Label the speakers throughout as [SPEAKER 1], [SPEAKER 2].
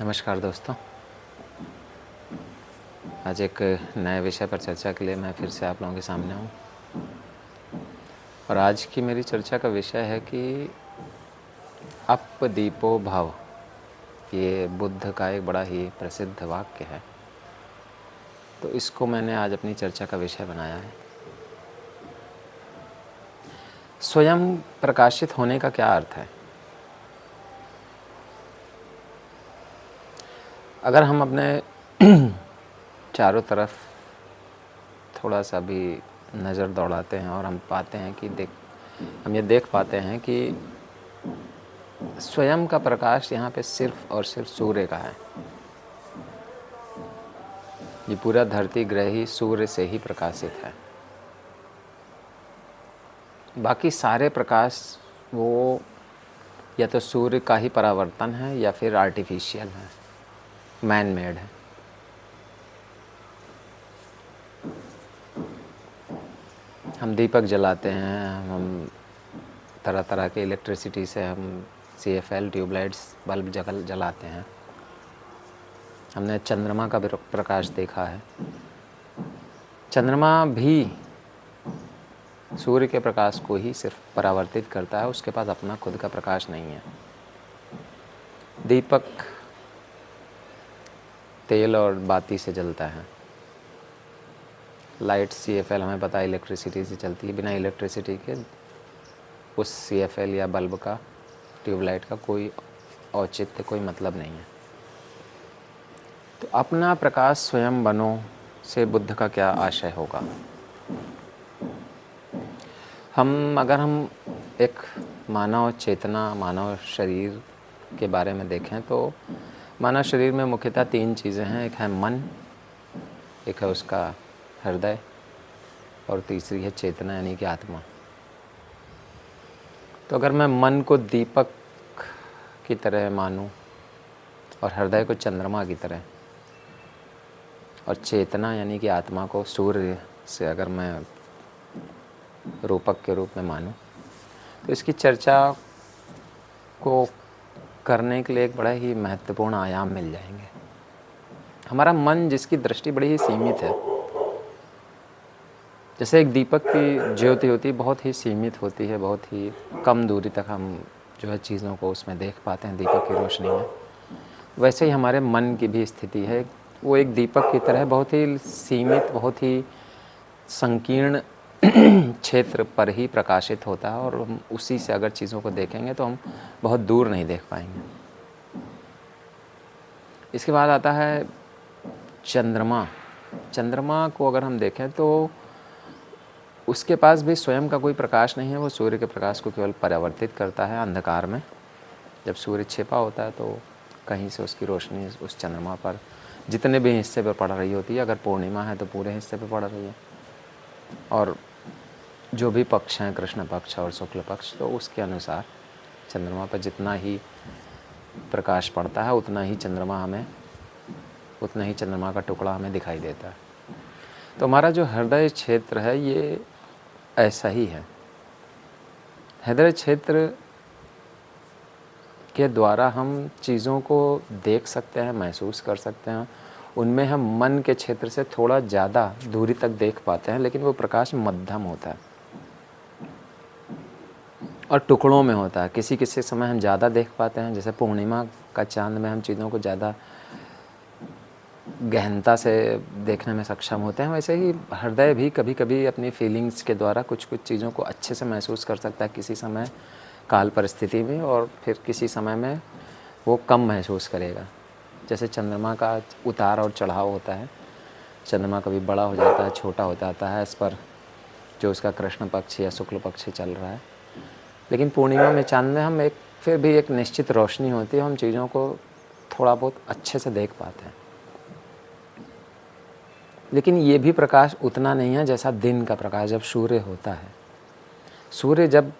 [SPEAKER 1] नमस्कार दोस्तों। आज एक नए विषय पर चर्चा के लिए मैं फिर से आप लोगों के सामने हूँ और आज की मेरी चर्चा का विषय है कि अपदीपो भव। ये बुद्ध का एक बड़ा ही प्रसिद्ध वाक्य है, तो इसको मैंने आज अपनी चर्चा का विषय बनाया है। स्वयं प्रकाशित होने का क्या अर्थ है? अगर हम अपने चारों तरफ थोड़ा सा भी नज़र दौड़ाते हैं और हम पाते हैं कि हम ये देख पाते हैं कि स्वयं का प्रकाश यहाँ पे सिर्फ और सिर्फ सूर्य का है। ये पूरा धरती ग्रह ही सूर्य से ही प्रकाशित है। बाकी सारे प्रकाश वो या तो सूर्य का ही परावर्तन है या फिर आर्टिफिशियल है, मैन मेड है। हम दीपक जलाते हैं, हम तरह तरह के इलेक्ट्रिसिटी से हम CFL ट्यूबलाइट्स बल्ब जलाते हैं। हमने चंद्रमा का भी प्रकाश देखा है। चंद्रमा भी सूर्य के प्रकाश को ही सिर्फ परावर्तित करता है, उसके पास अपना खुद का प्रकाश नहीं है। दीपक तेल और बाती से जलता है। लाइट CFL हमें पता है इलेक्ट्रिसिटी से चलती है। बिना इलेक्ट्रिसिटी के उस CFL या बल्ब का, ट्यूबलाइट का कोई औचित्य, कोई मतलब नहीं है। तो अपना प्रकाश स्वयं बनो से बुद्ध का क्या आशय होगा? अगर हम एक मानव चेतना, मानव शरीर के बारे में देखें तो मानव शरीर में मुख्यतः 3 चीज़ें हैं। एक है मन, एक है उसका हृदय और तीसरी है चेतना यानी कि आत्मा। तो अगर मैं मन को दीपक की तरह मानूं और हृदय को चंद्रमा की तरह और चेतना यानी कि आत्मा को सूर्य से अगर मैं रूपक के रूप में मानूं, तो इसकी चर्चा को करने के लिए एक बड़ा ही महत्वपूर्ण आयाम मिल जाएंगे। हमारा मन, जिसकी दृष्टि बड़ी ही सीमित है, जैसे एक दीपक की ज्योति होती है, बहुत ही सीमित होती है, बहुत ही कम दूरी तक हम जो है चीज़ों को उसमें देख पाते हैं दीपक की रोशनी में। वैसे ही हमारे मन की भी स्थिति है। वो एक दीपक की तरह बहुत ही सीमित, बहुत ही संकीर्ण क्षेत्र पर ही प्रकाशित होता है और हम उसी से अगर चीज़ों को देखेंगे तो हम बहुत दूर नहीं देख पाएंगे। इसके बाद आता है चंद्रमा। चंद्रमा को अगर हम देखें तो उसके पास भी स्वयं का कोई प्रकाश नहीं है। वो सूर्य के प्रकाश को केवल परावर्तित करता है अंधकार में। जब सूर्य छिपा होता है तो कहीं से उसकी रोशनी उस चंद्रमा पर जितने भी हिस्से पर पड़ रही होती है, अगर पूर्णिमा है तो पूरे हिस्से पर पड़ रही है, और जो भी पक्ष हैं, कृष्ण पक्ष और शुक्ल पक्ष, तो उसके अनुसार चंद्रमा पर जितना ही प्रकाश पड़ता है उतना ही चंद्रमा का टुकड़ा हमें दिखाई देता है। तो हमारा जो हृदय क्षेत्र है ये ऐसा ही है। हृदय क्षेत्र के द्वारा हम चीज़ों को देख सकते हैं, महसूस कर सकते हैं। उनमें हम मन के क्षेत्र से थोड़ा ज़्यादा दूरी तक देख पाते हैं, लेकिन वो प्रकाश मध्यम होता है और टुकड़ों में होता है। किसी किसी समय हम ज़्यादा देख पाते हैं, जैसे पूर्णिमा का चांद में हम चीज़ों को ज़्यादा गहनता से देखने में सक्षम होते हैं। वैसे ही हृदय भी कभी कभी अपनी फीलिंग्स के द्वारा कुछ कुछ चीज़ों को अच्छे से महसूस कर सकता है किसी समय काल परिस्थिति में, और फिर किसी समय में वो कम महसूस करेगा। जैसे चंद्रमा का उतार और चढ़ाव होता है। चंद्रमा कभी बड़ा हो जाता है, छोटा हो जाता है, इस पर जो उसका कृष्ण पक्ष या शुक्ल पक्ष चल रहा है। लेकिन पूर्णिमा में, चांद में हम फिर भी एक निश्चित रोशनी होती है, हम चीज़ों को थोड़ा बहुत अच्छे से देख पाते हैं। लेकिन ये भी प्रकाश उतना नहीं है जैसा दिन का प्रकाश जब सूर्य होता है। सूर्य जब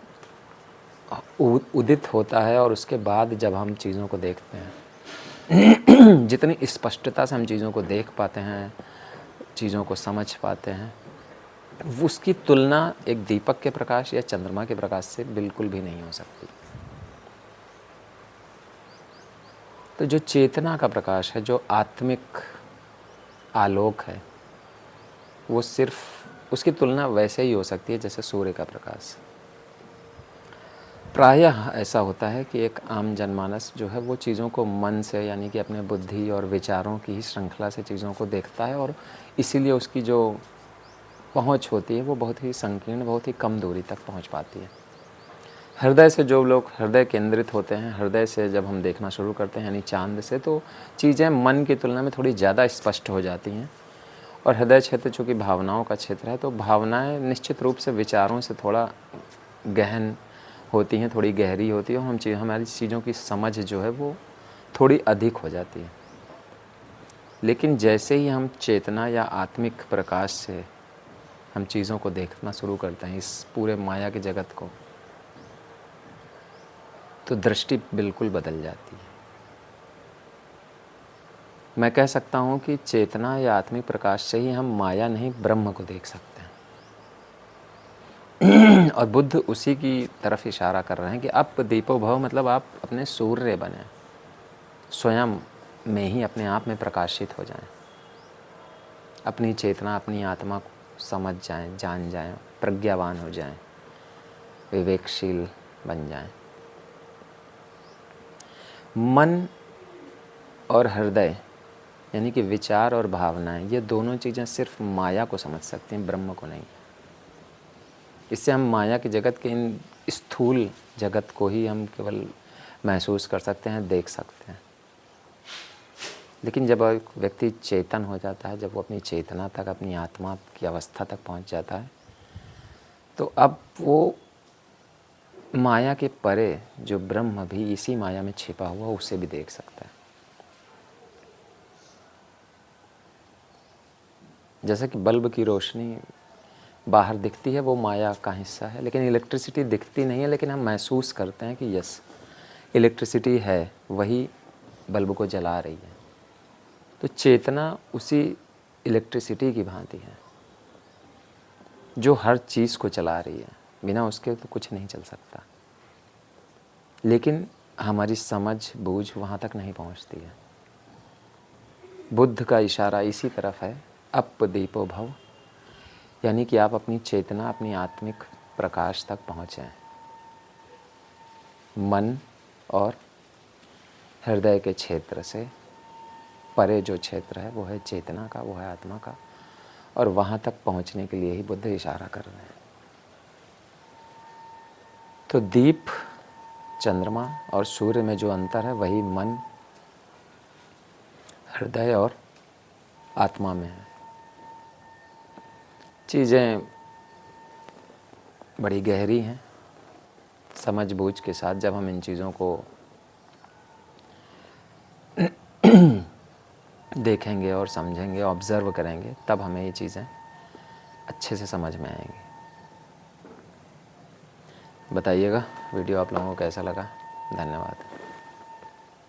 [SPEAKER 1] उदित होता है और उसके बाद जब हम चीज़ों को देखते हैं, जितनी स्पष्टता से हम चीज़ों को देख पाते हैं, चीज़ों को समझ पाते हैं, उसकी तुलना एक दीपक के प्रकाश या चंद्रमा के प्रकाश से बिल्कुल भी नहीं हो सकती। तो जो चेतना का प्रकाश है, जो आत्मिक आलोक है, वो सिर्फ उसकी तुलना वैसे ही हो सकती है जैसे सूर्य का प्रकाश। प्रायः ऐसा होता है कि एक आम जनमानस जो है वो चीज़ों को मन से, यानी कि अपने बुद्धि और विचारों की ही श्रृंखला से चीज़ों को देखता है, और इसीलिए उसकी जो पहुंच होती है वो बहुत ही संकीर्ण, बहुत ही कम दूरी तक पहुंच पाती है। हृदय से जो लोग हृदय केंद्रित होते हैं, हृदय से जब हम देखना शुरू करते हैं यानी चांद से, तो चीज़ें मन की तुलना में थोड़ी ज़्यादा स्पष्ट हो जाती हैं। और हृदय क्षेत्र चूँकि भावनाओं का क्षेत्र है, तो भावनाएं निश्चित रूप से विचारों से थोड़ा गहन होती हैं, थोड़ी गहरी होती है, और हमारी चीज़ों की समझ जो है वो थोड़ी अधिक हो जाती है। लेकिन जैसे ही हम चेतना या आत्मिक प्रकाश से हम चीज़ों को देखना शुरू करते हैं, इस पूरे माया के जगत को, तो दृष्टि बिल्कुल बदल जाती है। मैं कह सकता हूँ कि चेतना या आत्मिक प्रकाश से ही हम माया नहीं, ब्रह्म को देख सकते हैं। और बुद्ध उसी की तरफ इशारा कर रहे हैं कि अप दीपो भव, मतलब आप अपने सूर्य बने, स्वयं में ही अपने आप में प्रकाशित हो जाएं, अपनी चेतना, अपनी आत्मा को समझ जाएं, जान जाएं, प्रज्ञावान हो जाएं, विवेकशील बन जाएं। मन और हृदय यानी कि विचार और भावनाएं, ये दोनों चीज़ें सिर्फ माया को समझ सकती हैं, ब्रह्म को नहीं। इससे हम माया के जगत के इन स्थूल जगत को ही हम केवल महसूस कर सकते हैं, देख सकते हैं। लेकिन जब एक व्यक्ति चेतन हो जाता है, जब वो अपनी चेतना तक, अपनी आत्मा की अवस्था तक पहुंच जाता है, तो अब वो माया के परे जो ब्रह्म भी इसी माया में छिपा हुआ, उसे भी देख सकता है। जैसे कि बल्ब की रोशनी बाहर दिखती है, वो माया का हिस्सा है, लेकिन इलेक्ट्रिसिटी दिखती नहीं है, लेकिन हम महसूस करते हैं कि यस, इलेक्ट्रिसिटी है, वही बल्ब को जला रही है। तो चेतना उसी इलेक्ट्रिसिटी की भांति है जो हर चीज़ को चला रही है, बिना उसके तो कुछ नहीं चल सकता। लेकिन हमारी समझ बूझ वहाँ तक नहीं पहुँचती है। बुद्ध का इशारा इसी तरफ है, अप दीपो भव, यानी कि आप अपनी चेतना, अपनी आत्मिक प्रकाश तक पहुँचें। मन और हृदय के क्षेत्र से परे जो क्षेत्र है वो है चेतना का, वो है आत्मा का, और वहाँ तक पहुँचने के लिए ही बुद्ध इशारा कर रहे हैं। तो दीप, चंद्रमा और सूर्य में जो अंतर है वही मन, हृदय और आत्मा में है। चीज़ें बड़ी गहरी हैं। समझ बूझ के साथ जब हम इन चीज़ों को देखेंगे और समझेंगे, ऑब्ज़र्व करेंगे, तब हमें ये चीज़ें अच्छे से समझ में आएंगी। बताइएगा वीडियो आप लोगों को कैसा लगा। धन्यवाद।